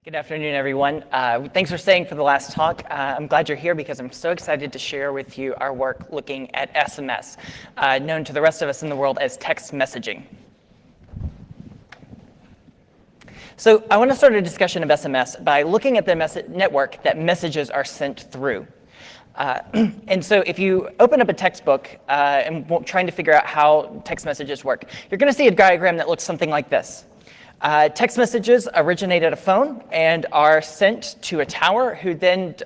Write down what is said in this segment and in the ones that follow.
Good afternoon, everyone. Thanks for staying for the last talk. I'm glad you're here because I'm so excited to share with you our work looking at SMS, known to the rest of us in the world as text messaging. So I want to start a discussion of SMS by looking at the network that messages are sent through. And so if you open up a textbook and trying to figure out how text messages work, you're going to see a diagram that looks something like this. Text messages originate at a phone and are sent to a tower who then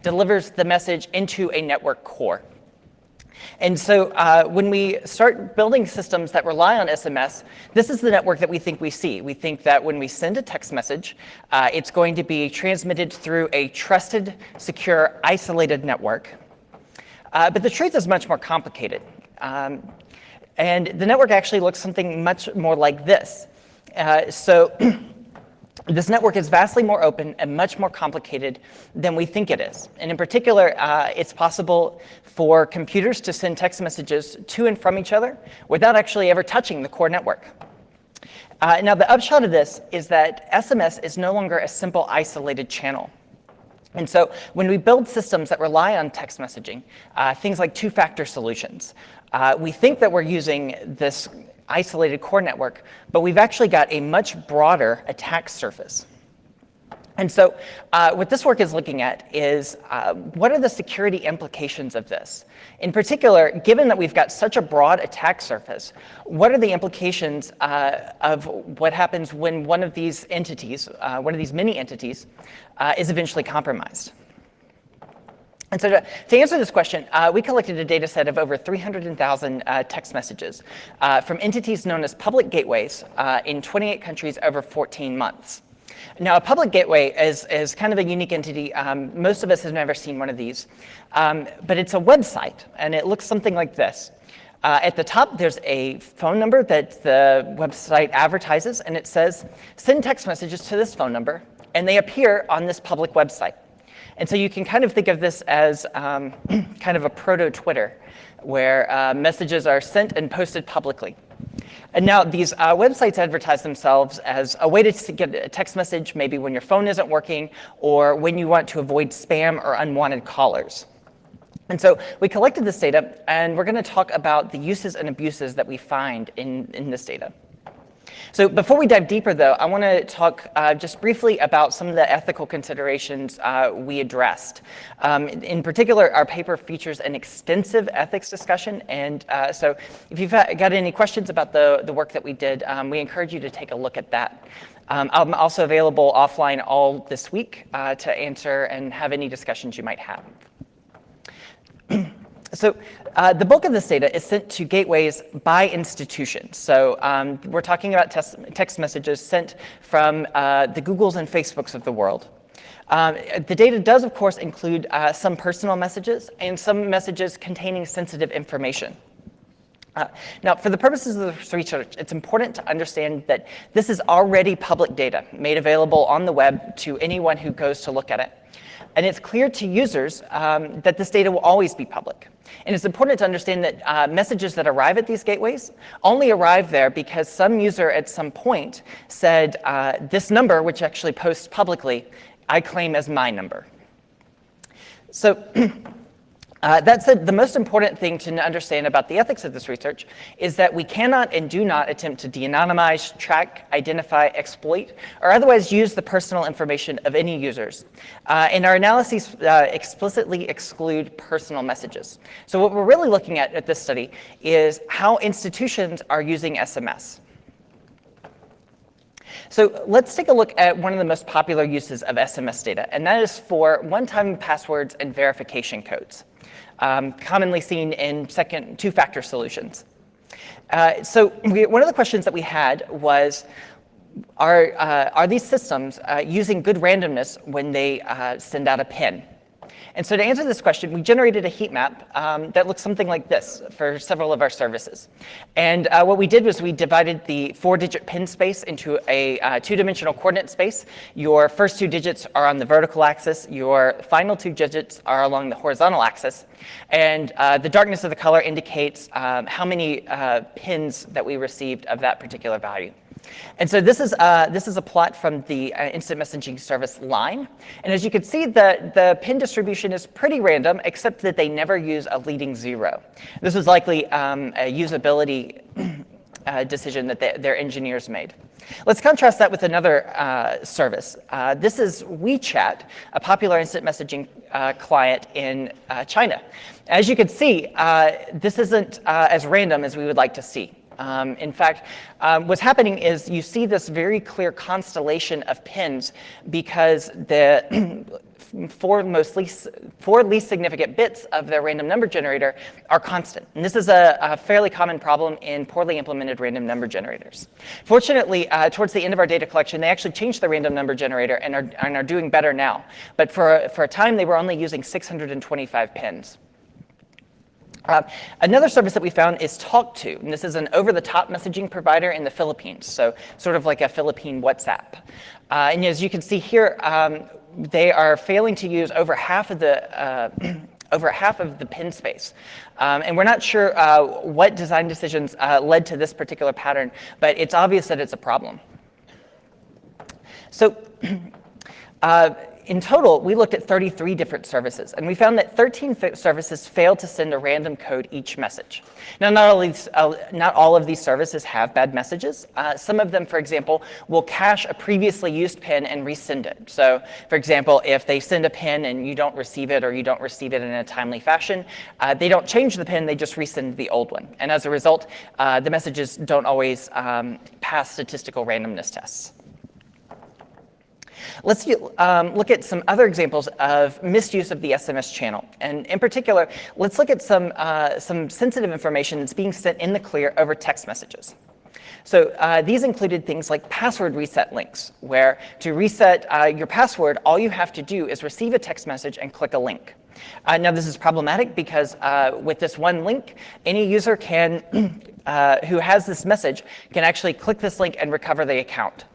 delivers the message into a network core. And so when we start building systems that rely on SMS, this is the network that we think we see. We think that when we send a text message, it's going to be transmitted through a trusted, secure, isolated network. But the truth is much more complicated. And the network actually looks something much more like this. So this network is vastly more open and much more complicated than we think it is. And in particular, it's possible for computers to send text messages to and from each other without actually ever touching the core network. Now, the upshot of this is that SMS is no longer a simple isolated channel. And so when we build systems that rely on text messaging, things like two-factor solutions, we think that we're using this isolated core network, but we've actually got a much broader attack surface. And so what this work is looking at is what are the security implications of this? In particular, given that we've got such a broad attack surface, what are the implications of what happens when one of these entities, one of these mini entities, is eventually compromised? And so to answer this question, we collected a data set of over 300,000 text messages from entities known as public gateways in 28 countries over 14 months. Now, a public gateway is kind of a unique entity. Most of us have never seen one of these. But it's a website, and it looks something like this. At the top, there's a phone number that the website advertises, and it says, send text messages to this phone number, and they appear on this public website. And so you can kind of think of this as kind of a proto-Twitter, where messages are sent and posted publicly. And now these websites advertise themselves as a way to get a text message, maybe when your phone isn't working, or when you want to avoid spam or unwanted callers. And so we collected this data, and we're going to talk about the uses and abuses that we find in this data. So before we dive deeper, though, I want to talk just briefly about some of the ethical considerations we addressed. In particular, our paper features an extensive ethics discussion, and so if you've got any questions about the work that we did, we encourage you to take a look at that. I'm also available offline all this week to answer and have any discussions you might have. So the bulk of this data is sent to gateways by institutions. So we're talking about text messages sent from the Googles and Facebooks of the world. The data does, of course, include some personal messages and some messages containing sensitive information. Now, for the purposes of this research, it's important to understand that this is already public data made available on the web to anyone who goes to look at it. And it's clear to users that this data will always be public. And it's important to understand that messages that arrive at these gateways only arrive there because some user at some point said, this number, which actually posts publicly, I claim as my number. So that said, the most important thing to understand about the ethics of this research is that we cannot and do not attempt to de-anonymize, track, identify, exploit, or otherwise use the personal information of any users. And our analyses explicitly exclude personal messages. So what we're really looking at this study is how institutions are using SMS. So let's take a look at one of the most popular uses of SMS data, and that is for one-time passwords and verification codes, commonly seen in two-factor solutions. So one of the questions that we had was, are these systems using good randomness when they send out a PIN? And so to answer this question, we generated a heat map that looks something like this for several of our services. And what we did was we divided the 4-digit PIN space into a two-dimensional coordinate space. Your first 2 digits are on the vertical axis. Your final 2 digits are along the horizontal axis. And the darkness of the color indicates how many pins that we received of that particular value. And so this is a plot from the instant messaging service line. And as you can see, the pin distribution is pretty random, except that they never use a leading 0. This was likely a usability decision that their engineers made. Let's contrast that with another service. This is WeChat, a popular instant messaging client in China. As you can see, this isn't as random as we would like to see. In fact, what's happening is you see this very clear constellation of pins because the four least significant bits of the random number generator are constant. And this is a fairly common problem in poorly implemented random number generators. Fortunately, towards the end of our data collection, they actually changed the random number generator and are doing better now. But for a time, they were only using 625 pins. Another service that we found is Talk2, and this is an over-the-top messaging provider in the Philippines, so sort of like a Philippine WhatsApp. And as you can see here, they are failing to use over half of the pin space. And we're not sure what design decisions led to this particular pattern, but it's obvious that it's a problem. So in total, we looked at 33 different services, and we found that 13 services failed to send a random code each message. Now, not all of these services have bad messages. Some of them, for example, will cache a previously used pin and resend it. So, for example, if they send a pin and you don't receive it or you don't receive it in a timely fashion, they don't change the pin, they just resend the old one. And as a result, the messages don't always pass statistical randomness tests. Let's look at some other examples of misuse of the SMS channel. And in particular, let's look at some sensitive information that's being sent in the clear over text messages. So these included things like password reset links, where to reset your password, all you have to do is receive a text message and click a link. Now, this is problematic because with this one link, any user can, who has this message can actually click this link and recover the account.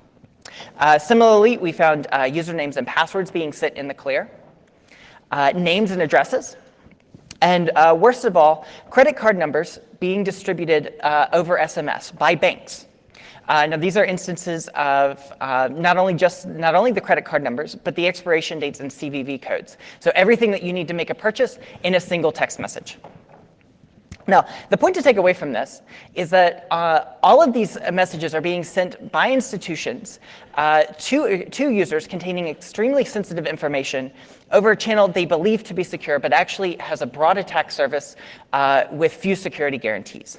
Similarly, we found usernames and passwords being sent in the clear, names and addresses, and worst of all, credit card numbers being distributed over SMS by banks. Now, these are instances of not only the credit card numbers, but the expiration dates and CVV codes. So everything that you need to make a purchase in a single text message. Now, the point to take away from this is that all of these messages are being sent by institutions to users containing extremely sensitive information over a channel they believe to be secure, but actually has a broad attack surface with few security guarantees.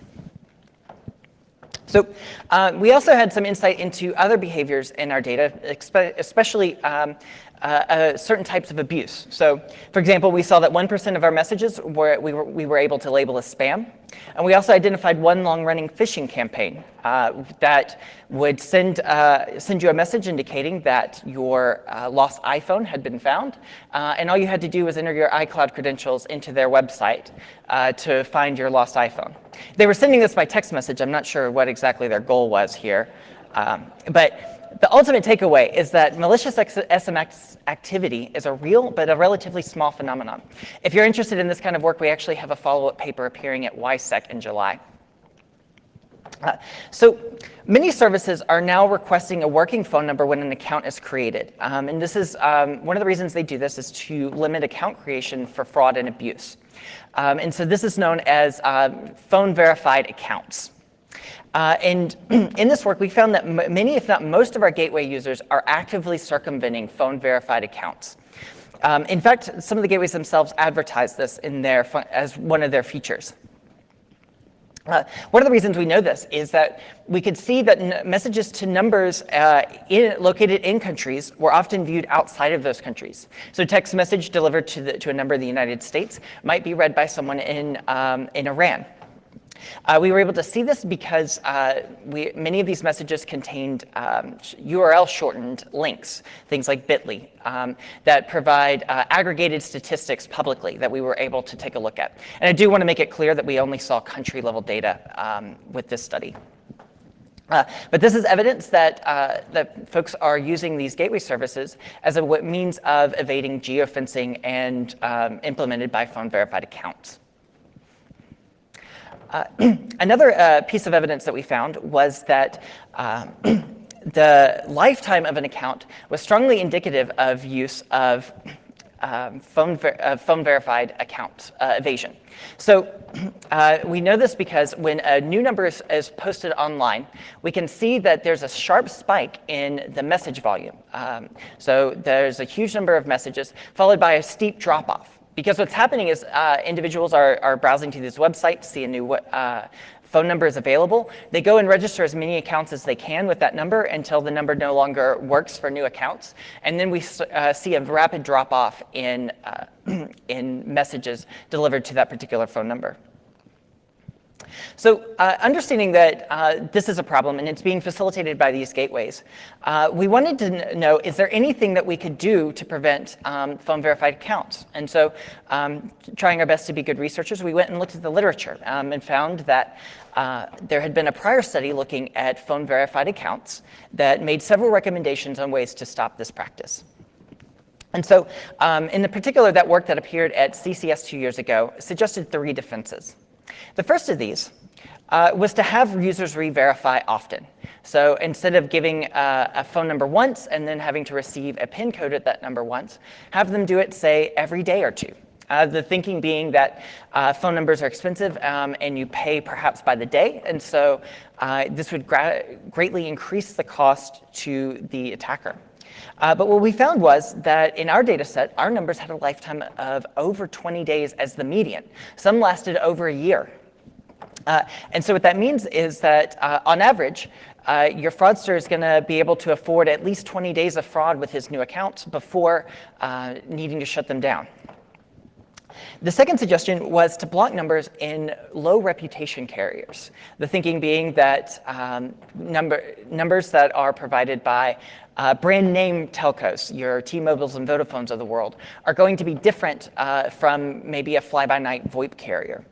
So we also had some insight into other behaviors in our data, especially certain types of abuse. So, for example, we saw that 1% of our messages we were able to label as spam. And we also identified one long-running phishing campaign that would send you a message indicating that your lost iPhone had been found. And all you had to do was enter your iCloud credentials into their website to find your lost iPhone. They were sending this by text message. I'm not sure what exactly their goal was here. But the ultimate takeaway is that malicious SMS activity is a real but a relatively small phenomenon. If you're interested in this kind of work, we actually have a follow-up paper appearing at WiSec in July. So many services are now requesting a working phone number when an account is created. And this is one of the reasons they do this is to limit account creation for fraud and abuse. And so this is known as phone verified accounts. And in this work, we found that many, if not most, of our gateway users are actively circumventing phone-verified accounts. In fact, some of the gateways themselves advertise this as one of their features. One of the reasons we know this is that we could see that messages to numbers located in countries were often viewed outside of those countries. So a text message delivered to a number in the United States might be read by someone in Iran. We were able to see this because many of these messages contained URL-shortened links, things like bit.ly, that provide aggregated statistics publicly that we were able to take a look at. And I do want to make it clear that we only saw country-level data with this study. But this is evidence that folks are using these gateway services as a means of evading geofencing and implemented by phone-verified accounts. Another piece of evidence that we found was that the lifetime of an account was strongly indicative of use of phone-verified account evasion. So we know this because when a new number is posted online, we can see that there's a sharp spike in the message volume. So there's a huge number of messages followed by a steep drop-off. Because what's happening is individuals are browsing to this website to see a new phone number is available. They go and register as many accounts as they can with that number until the number no longer works for new accounts. And then we see a rapid drop off in messages delivered to that particular phone number. So understanding that this is a problem and it's being facilitated by these gateways, we wanted to know, is there anything that we could do to prevent phone verified accounts? And so trying our best to be good researchers, we went and looked at the literature and found that there had been a prior study looking at phone verified accounts that made several recommendations on ways to stop this practice. And so in the particular, that work that appeared at CCS 2 years ago suggested 3 defenses. The first of these was to have users re-verify often. So instead of giving a phone number once and then having to receive a PIN code at that number once, have them do it, say, every day or 2. The thinking being that phone numbers are expensive and you pay perhaps by the day, and so this would greatly increase the cost to the attacker. But what we found was that in our data set, our numbers had a lifetime of over 20 days as the median. Some lasted over a year. And so what that means is that on average, your fraudster is going to be able to afford at least 20 days of fraud with his new accounts before needing to shut them down. The second suggestion was to block numbers in low reputation carriers. The thinking being that numbers that are provided by brand name telcos, your T-Mobiles and Vodafones of the world, are going to be different from maybe a fly-by-night VoIP carrier.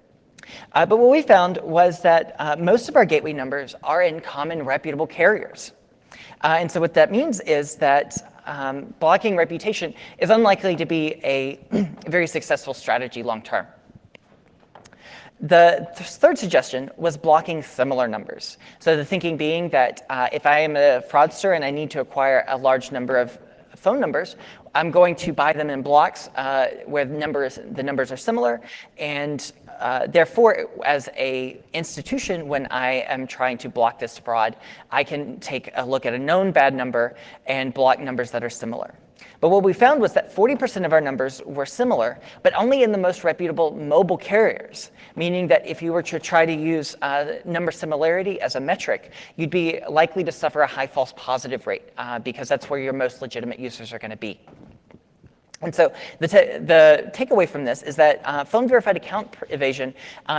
But what we found was that most of our gateway numbers are in common reputable carriers. And so what that means is that blocking reputation is unlikely to be a very successful strategy long term. The third suggestion was blocking similar numbers. So the thinking being that if I am a fraudster and I need to acquire a large number of phone numbers, I'm going to buy them in blocks where the numbers are similar, and therefore, as an institution, when I am trying to block this fraud, I can take a look at a known bad number and block numbers that are similar. But what we found was that 40% of our numbers were similar, but only in the most reputable mobile carriers, meaning that if you were to try to use number similarity as a metric, you'd be likely to suffer a high false positive rate because that's where your most legitimate users are going to be. And so the takeaway from this is that phone verified account evasion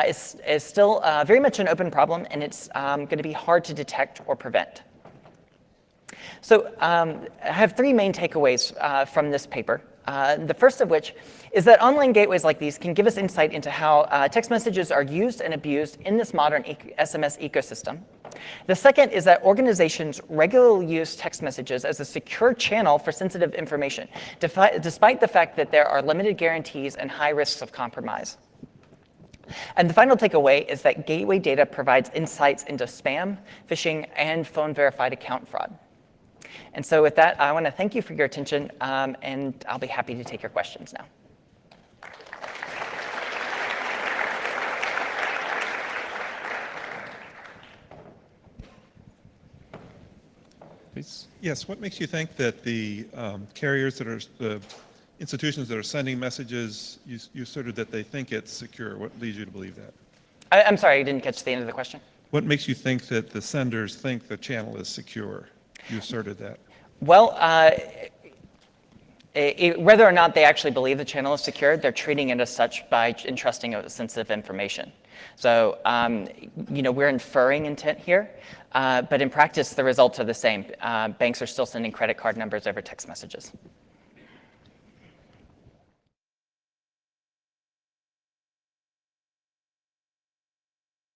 is still very much an open problem, and it's going to be hard to detect or prevent. So I have 3 main takeaways from this paper. The first of which is that online gateways like these can give us insight into how text messages are used and abused in this modern SMS ecosystem. The second is that organizations regularly use text messages as a secure channel for sensitive information, despite the fact that there are limited guarantees and high risks of compromise. And the final takeaway is that gateway data provides insights into spam, phishing, and phone verified account fraud. And so with that, I want to thank you for your attention, and I'll be happy to take your questions now. Please. Yes, what makes you think that the carriers that are, the institutions that are sending messages, you asserted that they think it's secure. What leads you to believe that? I'm sorry, I didn't catch the end of the question. What makes you think that the senders think the channel is secure? You asserted that. Well, whether or not they actually believe the channel is secure, they're treating it as such by entrusting it with sensitive information. So, we're inferring intent here, but in practice, the results are the same. Banks are still sending credit card numbers over text messages.